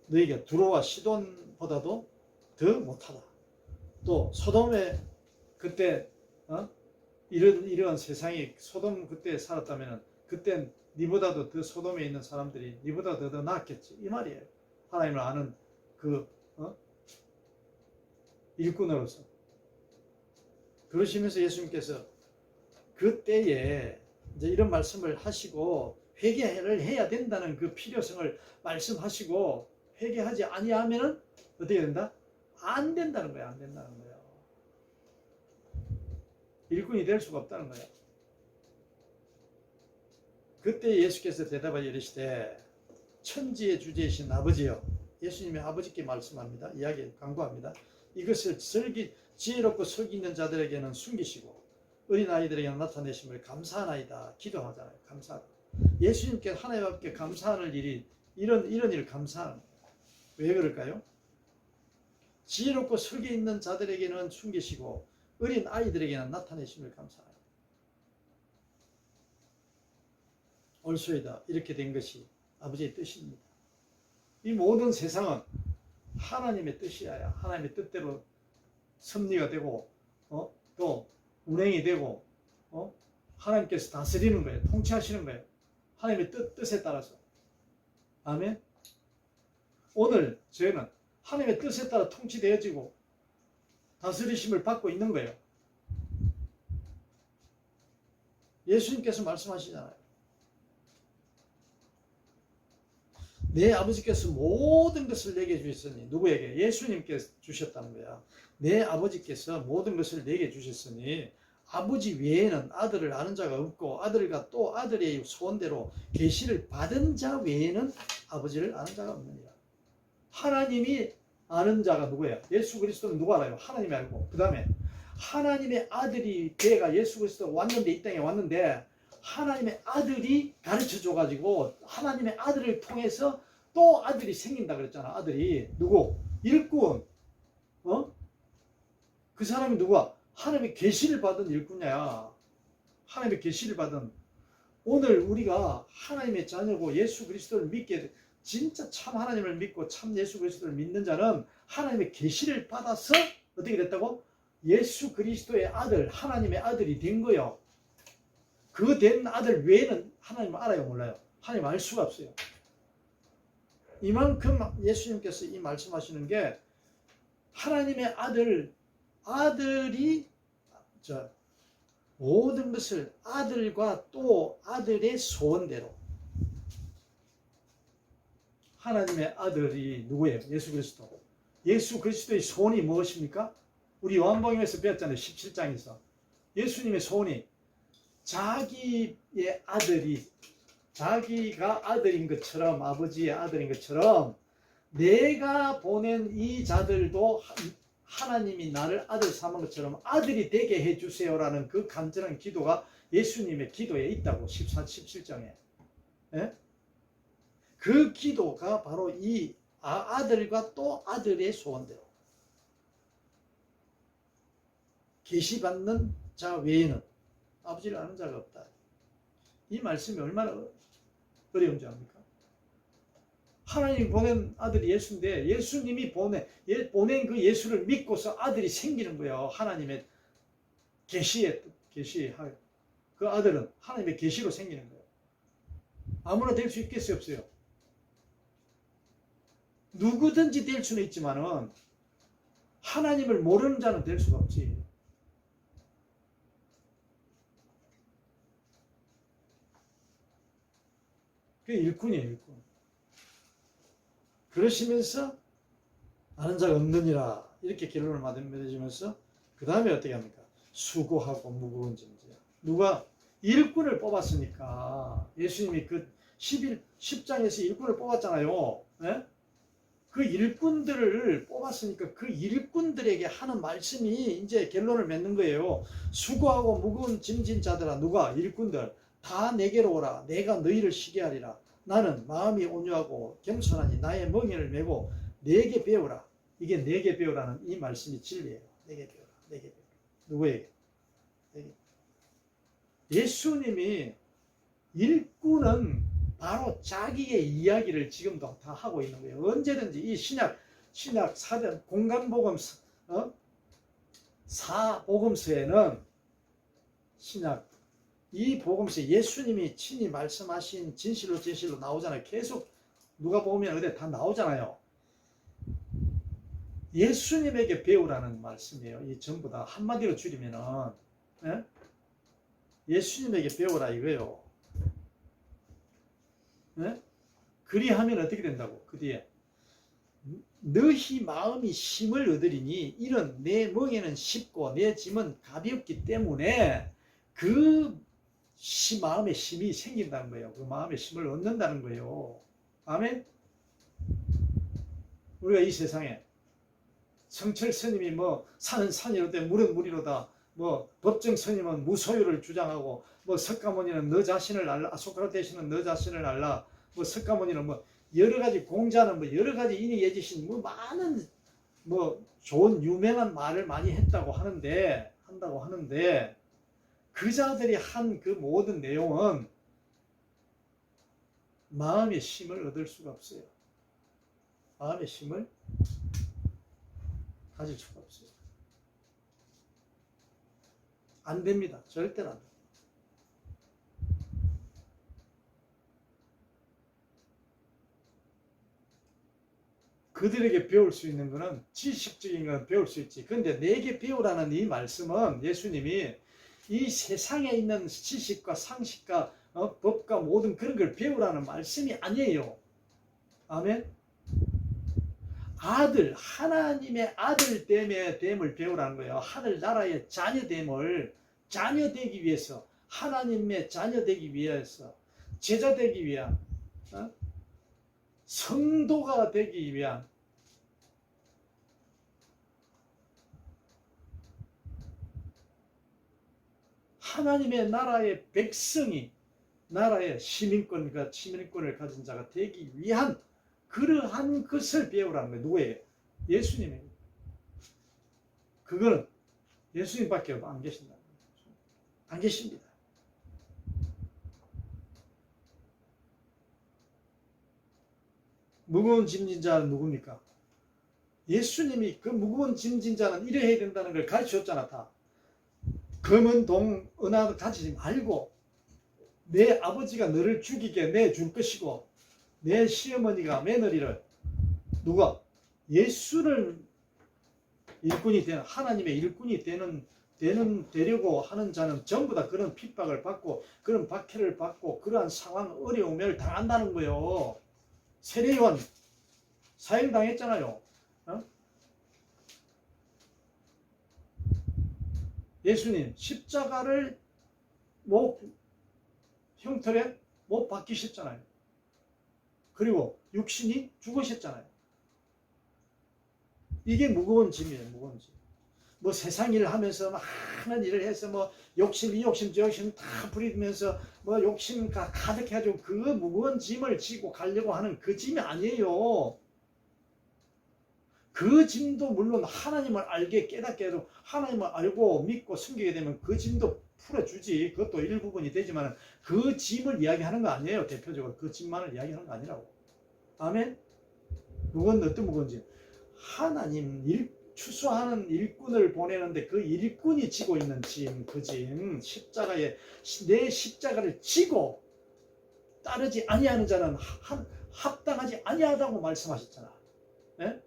Speaker 1: 너희가 두로와 시돈보다도 더 못하다. 또 소돔에 그때 이런 세상이 소돔 그때 살았다면 그때 니보다도 더 소돔에 있는 사람들이 니보다 더 나았겠지. 이 말이에요. 하나님을 아는 그 일꾼으로서. 그러시면서 예수님께서 그때에 이제 이런 말씀을 하시고 회개를 해야 된다는 그 필요성을 말씀하시고 회개하지 아니하면은 어떻게 된다? 안 된다는 거야. 안 된다는 거야. 일꾼이 될 수가 없다는 거야. 그때 예수께서 대답하여 이르시되 천지의 주제이신 아버지여, 예수님의 아버지께 말씀합니다. 이야기 강구합니다. 이것을 지혜롭고 설기 있는 자들에게는 숨기시고 어린아이들에게는 나타내심을 감사하나이다. 기도하잖아요. 감사하다. 예수님께 하나님 앞에 감사하는 일이 이런 일을 감사하는 거예요. 왜 그럴까요? 지혜롭고 설기 있는 자들에게는 숨기시고 어린 아이들에게는 나타내심을 감사하다. 올소이다. 이렇게 된 것이 아버지의 뜻입니다. 이 모든 세상은 하나님의 뜻이야. 하나님의 뜻대로 섭리가 되고 또 운행이 되고 하나님께서 다스리는 거예요. 통치하시는 거예요. 하나님의 뜻에 따라서. 아멘. 오늘 저희는 하나님의 뜻에 따라 통치되어지고 다스리심을 받고 있는 거예요. 예수님께서 말씀하시잖아요. 내 아버지께서 모든 것을 내게 주셨으니, 누구에게? 예수님께서 주셨다는 거야. 내 아버지께서 모든 것을 내게 주셨으니 아버지 외에는 아들을 아는 자가 없고 아들과 또 아들의 소원대로 계시를 받은 자 외에는 아버지를 아는 자가 없느니라. 하나님이 아는 자가 누구예요? 예수 그리스도는 누가 알아요? 하나님이 알고, 그 다음에 하나님의 아들이 걔가 예수 그리스도 왔는데, 이 땅에 왔는데 하나님의 아들이 가르쳐 줘가지고 하나님의 아들을 통해서 또 아들이 생긴다 그랬잖아. 아들이 누구? 일꾼. 그 사람이 누구야? 하나님의 계시를 받은 일꾼이야. 하나님의 계시를 받은. 오늘 우리가 하나님의 자녀고 예수 그리스도를 믿게, 진짜 참 하나님을 믿고 참 예수 그리스도를 믿는 자는 하나님의 계시를 받아서 어떻게 됐다고? 예수 그리스도의 아들, 하나님의 아들이 된 거예요. 그 된 아들 외에는 하나님을 알아요, 몰라요? 하나님 알 수가 없어요. 이만큼 예수님께서 이 말씀하시는 게 하나님의 아들이 모든 것을 아들과 또 아들의 소원대로. 하나님의 아들이 누구예요? 예수 그리스도. 예수 그리스도의 소원이 무엇입니까? 우리 요한복음에서 배웠잖아요. 17장에서. 예수님의 소원이 자기의 아들이, 자기가 아들인 것처럼, 아버지의 아들인 것처럼 내가 보낸 이 자들도 하나님이 나를 아들 삼은 것처럼 아들이 되게 해주세요라는 그 간절한 기도가 예수님의 기도에 있다고. 17장에. 예? 그 기도가 바로 이 아들과 또 아들의 소원대로 계시받는 자 외에는 아버지를 아는 자가 없다. 이 말씀이 얼마나 어려운지 압니까? 하나님이 보낸 아들이 예수인데 예수님이 보낸 그 예수를 믿고서 아들이 생기는 거예요. 하나님의 계시에 그 아들은 하나님의 계시로 생기는 거예요. 아무나 될 수 있겠어요, 없어요? 누구든지 될 수는 있지만은 하나님을 모르는 자는 될 수가 없지. 그게 일꾼이에요, 일꾼. 그러시면서 아는 자가 없느니라 이렇게 결론을 맺으면서 그 다음에 어떻게 합니까? 수고하고 무거운 짐지야. 누가 일꾼을 뽑았으니까 예수님이 그 10장에서 일꾼을 뽑았잖아요. 네? 그 일꾼들을 뽑았으니까 그 일꾼들에게 하는 말씀이 이제 결론을 맺는 거예요. 수고하고 무거운 짐진 자들아, 누가? 일꾼들. 다 내게로 오라. 내가 너희를 쉬게 하리라. 나는 마음이 온유하고 겸손하니 나의 멍에를 메고 내게 배우라. 이게 내게 배우라는 이 말씀이 진리예요. 내게 배우라. 내게 배우라. 누구에게? 내게. 예수님이 일꾼은 바로 자기의 이야기를 지금도 다 하고 있는 거예요. 언제든지 이 신약 4대 공간복음 4복음서에는 신약 이 복음서에 예수님이 친히 말씀하신 진실로 진실로 나오잖아요. 계속 누가 보면 어디 다 나오잖아요. 예수님에게 배우라는 말씀이에요. 이 전부 다 한마디로 줄이면은 예수님에게 배우라 이거예요. 그리하면 어떻게 된다고? 그 뒤에 너희 마음이 힘을 얻으리니 이런 내 멍에는 쉽고 내 짐은 가볍기 때문에 그 마음의 힘이 생긴다는 거예요. 그 마음의 힘을 얻는다는 거예요. 아멘. 우리가 이 세상에 성철 스님이 뭐 산은 산이로되 물은 물이로다. 뭐 법정 스님은 무소유를 주장하고 뭐 석가모니는 너 자신을 알라. 소크라테스는 너 자신을 알라. 뭐 석가모니는 뭐 여러 가지 공자는 뭐 여러 가지 인이 예지신 뭐 많은 뭐 좋은 유명한 말을 많이 한다고 하는데 그 자들이 한 그 모든 내용은 마음의 힘을 얻을 수가 없어요. 마음의 힘을 가질 수가 없어요. 안 됩니다. 절대로 안 됩니다. 그들에게 배울 수 있는 것은 지식적인 건 배울 수 있지. 근데 내게 배우라는 이 말씀은 예수님이 이 세상에 있는 지식과 상식과 법과 모든 그런 걸 배우라는 말씀이 아니에요. 아멘. 하나님의 아들 됨을 배우라는 거예요. 하늘나라의 자녀 되기 위해서, 하나님의 자녀 되기 위해서, 제자 되기 위한, 성도가 되기 위한, 하나님의 나라의 백성이 나라의 시민권을 가진 자가 되기 위한 그러한 것을 배우라는 거예요. 누구예요? 예수님이에요. 그거는 예수님밖에 안 계신다. 안 계십니다. 무거운 짐진 자는 누굽니까? 예수님이 그 무거운 짐진 자는 이래 해야 된다는 걸 가르치셨잖아. 다. 금은 동 은하도 가지지 말고 내 아버지가 너를 죽이게 내줄 것이고 내 시어머니가 며느리를 누가 예수를 일꾼이 되는 하나님의 일꾼이 되려고 하는 자는 전부 다 그런 핍박을 받고 그런 박해를 받고 그러한 상황 어려움을 당한다는 거예요. 세례요한 사형 당했잖아요. 예수님 십자가를 형틀에 못 박히셨잖아요. 그리고 육신이 죽으셨잖아요. 이게 무거운 짐이에요. 무거운 짐. 뭐 세상 일을 하면서 많은 일을 해서 뭐 욕심 이 욕심 저 욕심 다 부리면서 뭐 욕심 가득해가지고 그 무거운 짐을 지고 가려고 하는 그 짐이 아니에요. 그 짐도 물론 하나님을 알게 깨닫게 해도 하나님을 알고 믿고 숨기게 되면 그 짐도 풀어주지. 그것도 일부분이 되지만 그 짐을 이야기하는 거 아니에요. 대표적으로 그 짐만을 이야기하는 거 아니라고. 아멘. 무거운 어떤 무거운 짐? 하나님 추수하는 일꾼을 보내는데 그 일꾼이 지고 있는 짐, 그 짐, 내 십자가를 지고 따르지 아니하는 자는 합당하지 아니하다고 말씀하셨잖아. 네?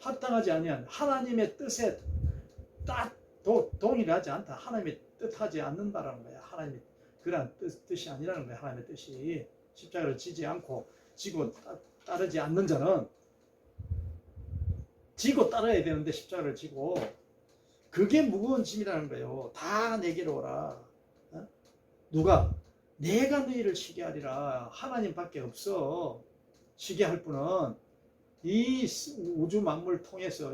Speaker 1: 합당하지 아니한 하나님의 뜻에 동일하지 않다. 하나님의 뜻하지 않는다라는 거야. 하나님의 그런 뜻이 아니라는 거야. 하나님의 뜻이 십자가를 지지 않고 지고 따르지 않는 자는 지고 따라야 되는데 십자가를 지고 그게 무거운 짐이라는 거예요. 다 내게로 오라. 누가? 내가 너희를 쉬게 하리라. 하나님밖에 없어. 쉬게 할 분은 이 우주 만물 통해서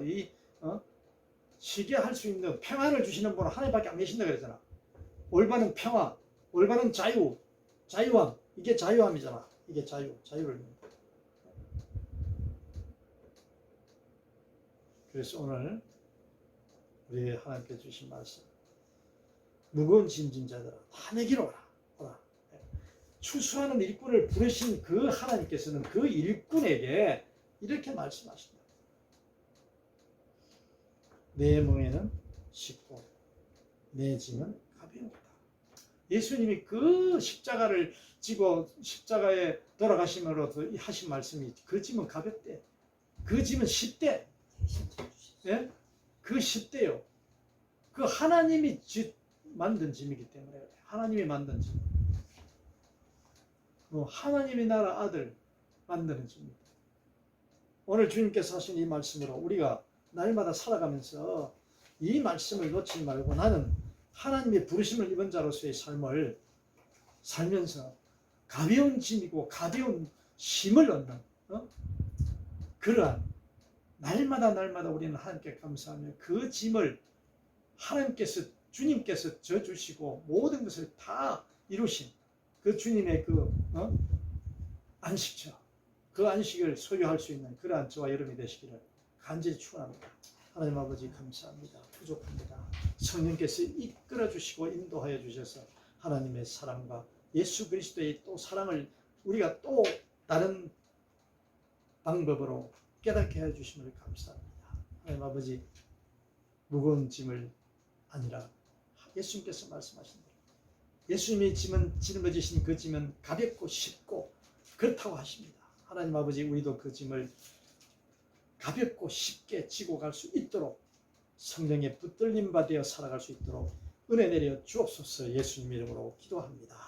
Speaker 1: 쉬게 할 수 있는 평안을 주시는 분은 하나님밖에 안 계신다 그랬잖아. 올바른 평화, 올바른 자유함. 이게 자유함이잖아. 이게 자유를. 그래서 오늘 우리 하나님께 주신 말씀, 무거운 짐진 자들아 다 내게로 오라. 추수하는 일꾼을 부르신 그 하나님께서는 그 일꾼에게 이렇게 말씀하신다. 내 멍에는 쉽고 내 짐은 가벼우다. 예수님이 그 십자가를 지고 십자가에 돌아가심으로 하신 말씀이 그 짐은 가볍대. 그 짐은 쉽대. 예? 그 쉽대요. 그 하나님이 만든 짐이기 때문에 하나님이 만든 짐. 하나님이 나라 아들 만드는 짐입니다. 오늘 주님께서 하신 이 말씀으로 우리가 날마다 살아가면서 이 말씀을 놓치지 말고 나는 하나님의 부르심을 입은 자로서의 삶을 살면서 가벼운 짐이고 가벼운 힘을 얻는 그러한 날마다 우리는 하나님께 감사하며 그 짐을 하나님께서 주님께서 져주시고 모든 것을 다 이루신 그 주님의 그 안식처, 그 안식을 소유할 수 있는 그러한 저와 여러분이 되시기를 간절히 축원합니다. 하나님 아버지 감사합니다. 부족합니다. 성령께서 이끌어 주시고 인도하여 주셔서 하나님의 사랑과 예수 그리스도의 또 사랑을 우리가 또 다른 방법으로 깨닫게 해 주심을 감사합니다. 하나님 아버지 무거운 짐을 아니라 예수님께서 말씀하신 대로 예수님이 짊어지신 그 짐은 가볍고 쉽고 그렇다고 하십니다. 하나님 아버지 우리도 그 짐을 가볍고 쉽게 지고 갈 수 있도록 성령의 붙들림 받아 살아갈 수 있도록 은혜 내려 주옵소서. 예수님 이름으로 기도합니다.